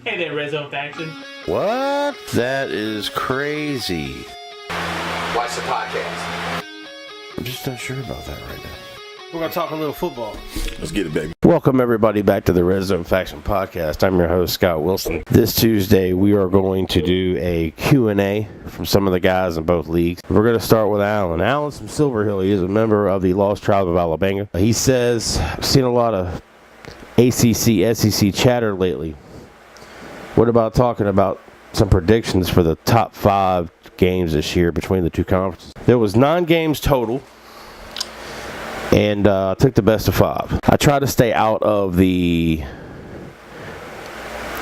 Hey there, Red Zone Faction. What? That is crazy. Watch the podcast. I'm just not sure about that right now. We're going to talk a little football. Let's get it, baby. Welcome, everybody, back to the Red Zone Faction Podcast. I'm your host, Scott Wilson. This Tuesday, we are going to do a Q&A from some of the guys in both leagues. We're going to start with Alan. Alan's from Silver Hill. He is a member of the Lost Tribe of Alabama. He says, I've seen a lot of ACC, SEC chatter lately. What about talking about some predictions for the top 5 games this year between the two conferences? There was 9 games total. And took the best of 5. I try to stay out of the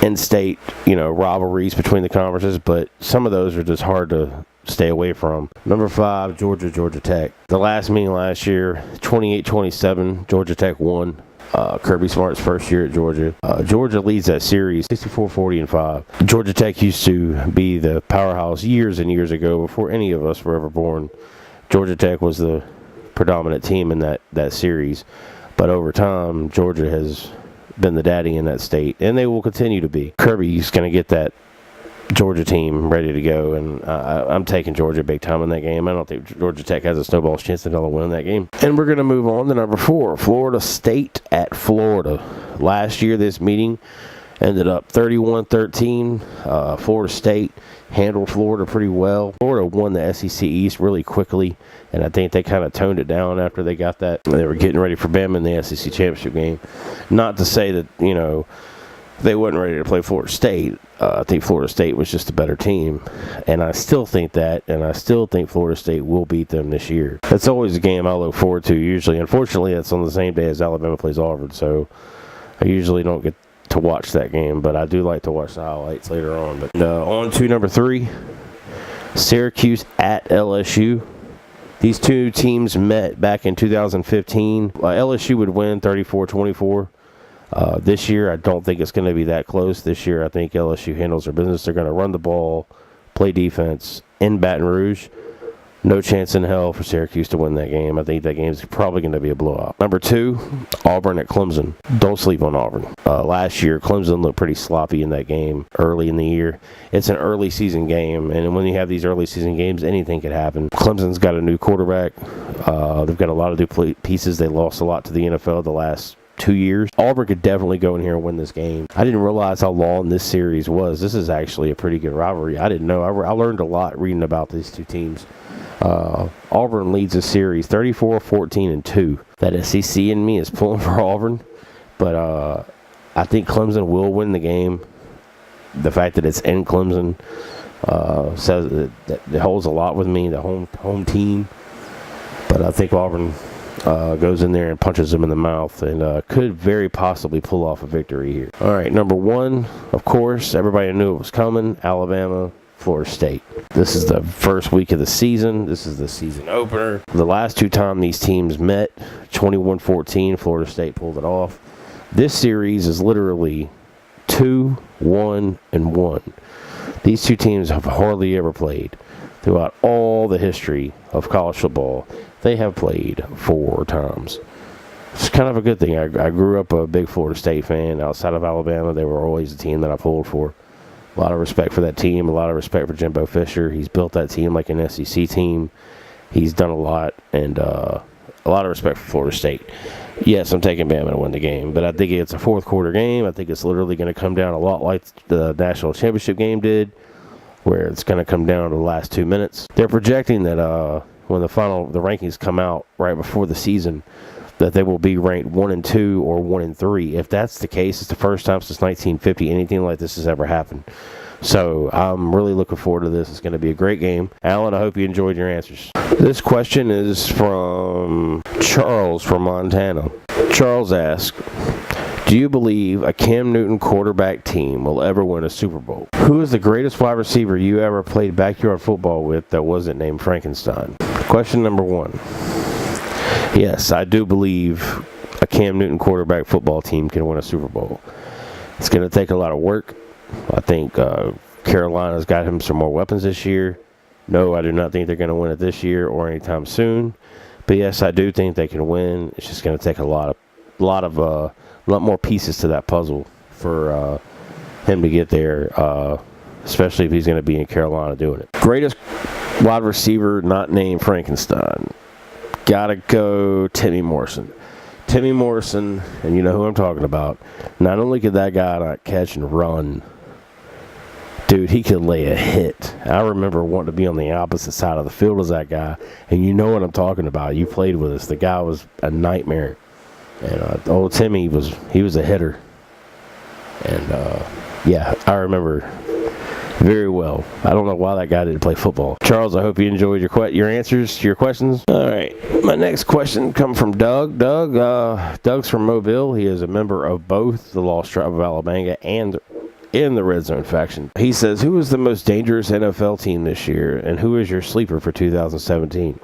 in-state, rivalries between the conferences, but some of those are just hard to stay away from. Number 5, Georgia Tech. The last meeting last year, 28-27, Georgia Tech won. Kirby Smart's first year at Georgia. Georgia leads that series 64-40-5. Georgia Tech used to be the powerhouse years and years ago before any of us were ever born. Georgia Tech was the predominant team in that series, but over time Georgia has been the daddy in that state, and they will continue to be. Kirby's going to get that Georgia team ready to go, and I'm taking Georgia big time in that game. I don't think Georgia Tech has a snowball's chance to win that game. And we're going to move on to number 4, Florida State at Florida. Last year this meeting ended up 31-13. Florida State handled Florida pretty well. Florida won the SEC East really quickly, and I think they kind of toned it down after they got that. They were getting ready for Bama in the SEC Championship game. Not to say that, they wasn't ready to play Florida State. I think Florida State was just a better team, and I still think that, and I still think Florida State will beat them this year. That's always a game I look forward to usually. Unfortunately, that's on the same day as Alabama plays Auburn, so I usually don't get to watch that game, but I do like to watch the highlights later on. But on to number 3, Syracuse at LSU. These two teams met back in 2015. LSU would win 34-24. This year, I don't think it's going to be that close. This year, I think LSU handles their business. They're going to run the ball, play defense in Baton Rouge. No chance in hell for Syracuse to win that game. I think that game is probably going to be a blowout. Number 2, Auburn at Clemson. Don't sleep on Auburn. Last year, Clemson looked pretty sloppy in that game early in the year. It's an early season game, and when you have these early season games, anything could happen. Clemson's got a new quarterback. They've got a lot of new pieces. They lost a lot to the NFL the last 2 years. Auburn could definitely go in here and win this game. I didn't realize how long this series was. This is actually a pretty good rivalry. I didn't know. I learned a lot reading about these two teams. Auburn leads the series 34-14-2. That SEC in me is pulling for Auburn, but I think Clemson will win the game. The fact that it's in Clemson says that it holds a lot with me, the home team. But I think Auburn goes in there and punches them in the mouth and could very possibly pull off a victory here. All right, number 1, of course, everybody knew it was coming, Alabama, Florida State. This is the first week of the season. This is the season opener. The last 2 times these teams met, 21-14, Florida State pulled it off. This series is literally 2-1-1. These two teams have hardly ever played. Throughout all the history of college football, they have played 4 times. It's kind of a good thing. I grew up a big Florida State fan. Outside of Alabama, they were always the team that I pulled for. A lot of respect for that team, a lot of respect for Jimbo Fisher. He's built that team like an SEC team. He's done a lot, and a lot of respect for Florida State. Yes, I'm taking Bama to win the game, but I think it's a fourth quarter game. I think it's literally going to come down a lot like the national championship game did, where it's going to come down to the last 2 minutes. They're projecting that when the rankings come out right before the season, that they will be ranked 1-2 or 1-3. If that's the case, it's the first time since 1950 anything like this has ever happened. So I'm really looking forward to this. It's going to be a great game. Alan, I hope you enjoyed your answers. This question is from Charles from Montana. Charles asks, do you believe a Cam Newton quarterback team will ever win a Super Bowl? Who is the greatest wide receiver you ever played backyard football with that wasn't named Frankenstein? Question number 1. Yes, I do believe a Cam Newton quarterback football team can win a Super Bowl. It's going to take a lot of work. I think Carolina's got him some more weapons this year. No, I do not think they're going to win it this year or anytime soon. But yes, I do think they can win. It's just going to take a lot more pieces to that puzzle for him to get there, especially if he's going to be in Carolina doing it. Greatest wide receiver not named Frankenstein. Gotta go Timmy Morrison. Timmy Morrison, and you know who I'm talking about. Not only could that guy not catch and run, dude, he could lay a hit. I remember wanting to be on the opposite side of the field as that guy, and you know what I'm talking about. You played with us. The guy was a nightmare. And old Timmy was a hitter. And yeah, I remember very well. I don't know why that guy didn't play football. Charles, I hope you enjoyed your answers to your questions. All right, my next question comes from Doug. Doug's from Mobile. He is a member of both the Lost Tribe of Alabama and in the Red Zone faction. He says, who is the most dangerous NFL team this year, and who is your sleeper for 2017?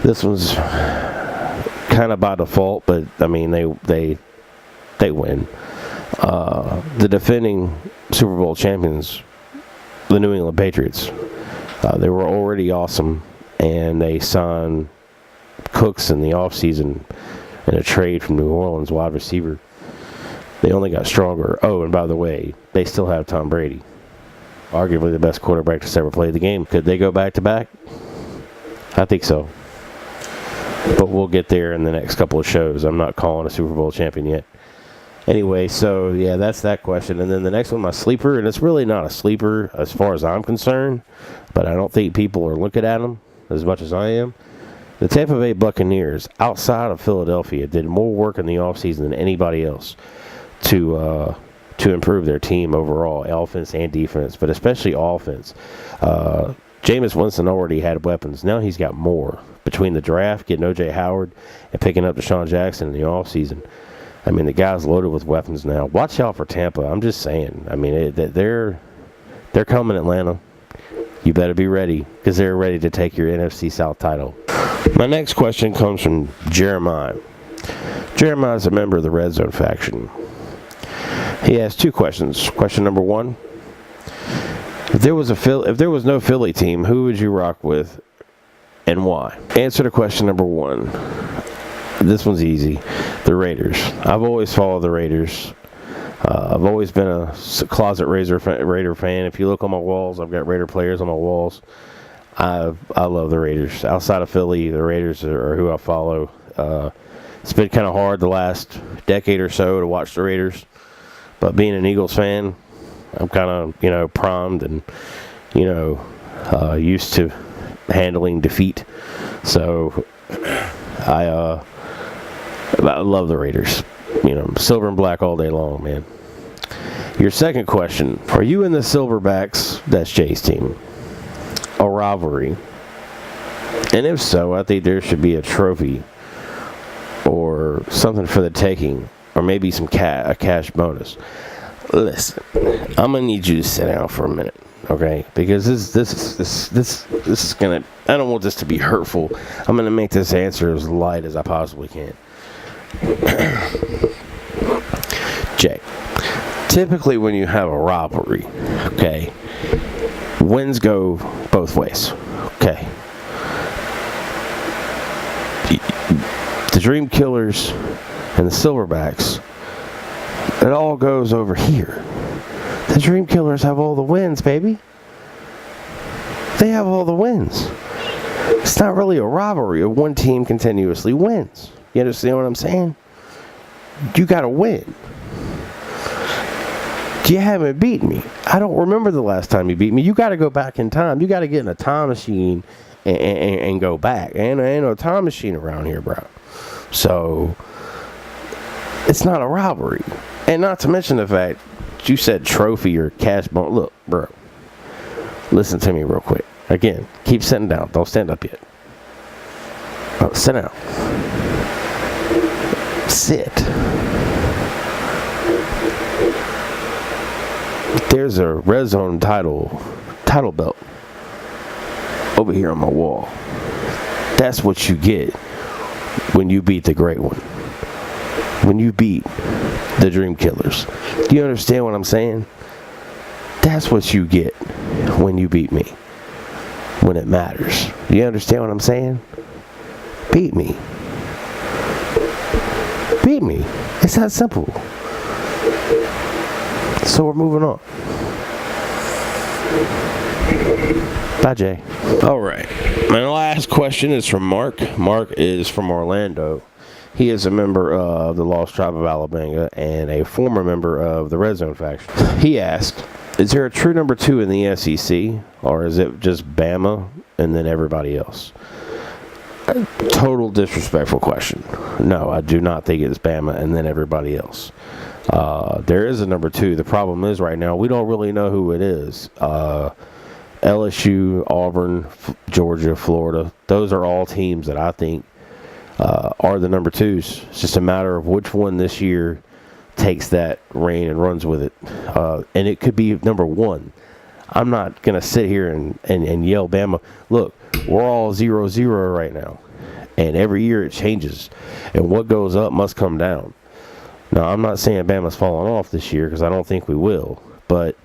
This one's kind of by default, but I mean they win. The defending Super Bowl champions, the New England Patriots. They were already awesome, and they signed Cooks in the offseason in a trade from New Orleans, wide receiver. They only got stronger. Oh, and by the way, they still have Tom Brady, arguably the best quarterback that's ever played the game. Could they go back-to-back? I think so. But we'll get there in the next couple of shows. I'm not calling a Super Bowl champion yet. Anyway, so, yeah, that's that question. And then the next one, my sleeper, and it's really not a sleeper as far as I'm concerned, but I don't think people are looking at them as much as I am. The Tampa Bay Buccaneers, outside of Philadelphia, did more work in the offseason than anybody else to improve their team overall, offense and defense, but especially offense. Jameis Winston already had weapons. Now he's got more. Between the draft, getting O.J. Howard, and picking up Deshaun Jackson in the offseason, I mean, the guy's loaded with weapons now. Watch out for Tampa. I'm just saying. I mean, they're coming, Atlanta. You better be ready, because they're ready to take your NFC South title. My next question comes from Jeremiah. Jeremiah is a member of the Red Zone faction. He has two questions. Question number one: if there was no Philly team, who would you rock with, and why? Answer to question number one. This one's easy. The Raiders. I've always followed the Raiders. I've always been a closet Raider fan. If you look on my walls, I've got Raider players on my walls. I love the Raiders. Outside of Philly, the Raiders are who I follow. It's been kind of hard the last decade or so to watch the Raiders. But being an Eagles fan, I'm kind of, primed and, used to handling defeat. So I love the Raiders. Silver and black all day long, man. Your second question: are you in the Silverbacks, that's Jay's team, a rivalry? And if so, I think there should be a trophy or something for the taking, or maybe some a cash bonus. Listen, I'm gonna need you to sit down for a minute, okay? Because this is gonna. I don't want this to be hurtful. I'm gonna make this answer as light as I possibly can. Jay, typically when you have a rivalry, okay, wins go both ways, okay. The Dream Killers and the Silverbacks, it all goes over here. The Dream Killers have all the wins, baby. They have all the wins. It's not really a rivalry if one team continuously wins. You understand what I'm saying? You got to win. You haven't beat me. I don't remember the last time you beat me. You got to go back in time. You got to get in a time machine and go back. Ain't no time machine around here, bro. So, it's not a rivalry. And not to mention the fact you said trophy or cash bonus. Look, bro. Listen to me real quick. Again, keep sitting down. Don't stand up yet. Oh, sit down. Sit. There's a Red Zone title belt over here on my wall. That's what you get when you beat the Great One. When you beat the Dream Killers. Do you understand what I'm saying? That's what you get when you beat me. When it matters. Do you understand what I'm saying? Beat me. Beat me. It's that simple. So we're moving on. Bye, Jay. All right. My last question is from Mark. Mark is from Orlando. He is a member of the Lost Tribe of Alabama and a former member of the Red Zone faction. He asked, is there a true number 2 in the SEC, or is it just Bama and then everybody else? A total disrespectful question. No, I do not think it's Bama and then everybody else. There is a number 2. The problem is right now we don't really know who it is. LSU, Auburn, Georgia, Florida, those are all teams that I think are the number 2s. It's just a matter of which one this year takes that reign and runs with it. And it could be number 1. I'm not going to sit here and yell Bama. Look, we're all 0-0 right now. And every year it changes. And what goes up must come down. Now, I'm not saying Bama's falling off this year because I don't think we will. But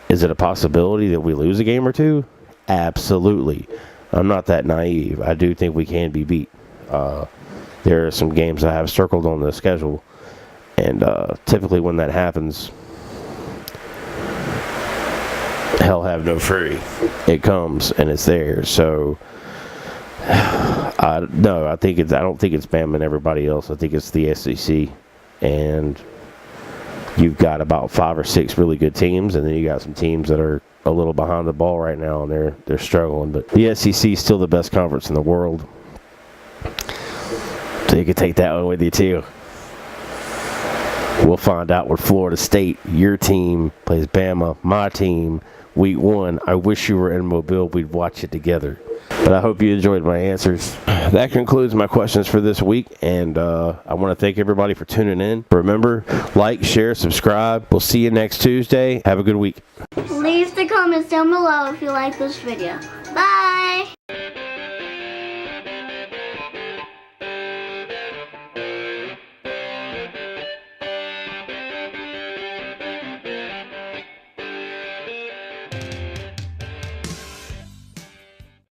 is it a possibility that we lose a game or 2? Absolutely. I'm not that naive. I do think we can be beat. There are some games I have circled on the schedule. And typically when that happens, hell have no fury. It comes and it's there. So I don't think it's Bama and everybody else. I think it's the SEC, and you've got about 5 or 6 really good teams, and then you got some teams that are a little behind the ball right now, and they're struggling. But the SEC is still the best conference in the world, so you can take that one with you too. We'll find out with Florida State. Your team plays Bama, my team, week 1. I wish you were in Mobile. We'd watch it together. But I hope you enjoyed my answers. That concludes my questions for this week, and I want to thank everybody for tuning in. Remember, like, share, subscribe. We'll see you next Tuesday. Have a good week. Leave the comments down below if you like this video. Bye!